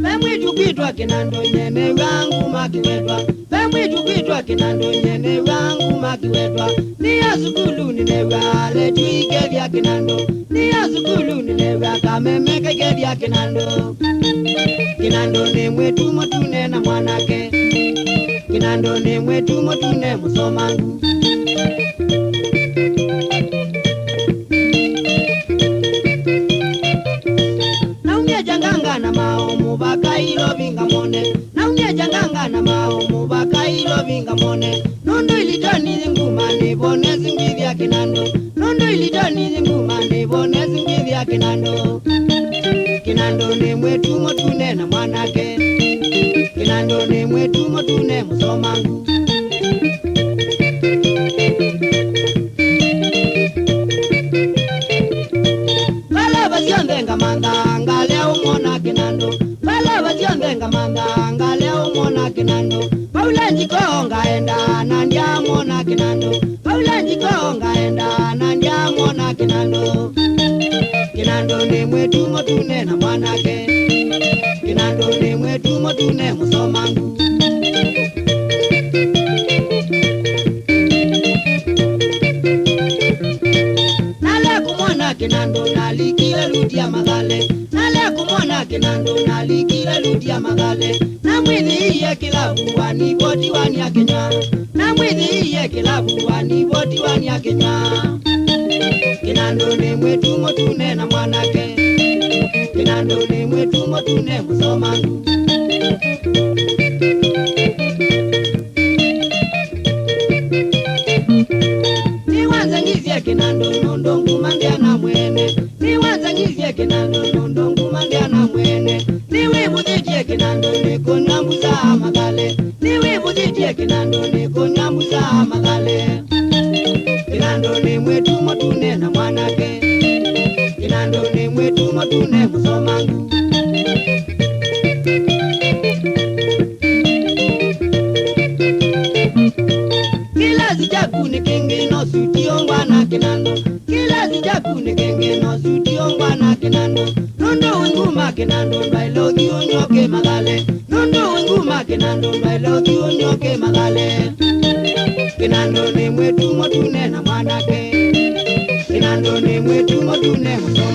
Bemwitu kwitwa Kinando nyene wangu makiwetwa. Bemwitu kwitwa Kinando nyene wangu makiwetwa. Niya sukulu ninewa letwike vya Kinando. Niya sukulu ninewa kamemeke vya Kinando. Kinando ni mwetu motune na mwanake. Kinando ni mwetu motune musomangu. Naunye janganga na mao mubaka ilo vinga mone. Naunye janganga na mao mubaka ilo vinga mone. Nondo ilitoni zinguma ni bone zingi vya Kinando. Nondo ilitoni zinguma ni bone zingi vya Kinando. Kinando ni mwetu motune na mwanake. Kinando ni mwetu motune musomangu. Bala basiondenga manda ngaleo mona Kinando. Bala basiondenga manda ngaleo mona Kinando. Paulanji konga enda nandia mona Kinando. Paulanji konga enda nandia mona Kinando. Kinando ni mwetu motune na mwanake. Kinando ni mwetu motune musomangu. Nale kumona Kinando nalikile ludia magale. Nale kumona Kinando nalikile ludia magale. Na mwili iye kilabu wani boti wani ya Kenya. Na mwili iye kilabu wani boti wani ya Kenya. Kinando ni mwetu motune na mwanake. Kinando ni mwetu motune musomangu. Niwanza ngizye Kinando nondo ngumandia na mwene. Niwanza ngizye Kinando nondo ngumandia na mwene. Niwibuzitie Kinando niko nyambuza magale. Niwibuzitie Kinando niko nyambuza magale. Kinando ni mwetu motune na mwanake. Kinando ni mwetu motune musomangu. Kilazi chaku ni kingi no sutiongwa na Kinando. Kilazi chaku ni kingi no sutiongwa na Kinando. Nondo wenguma Kinando bailo dionyoke magale. Nondo wenguma Kinando bailo dionyoke magale. Kinando ni mwetu motune na mwanake. Kinando ni mwetu motune musomangu.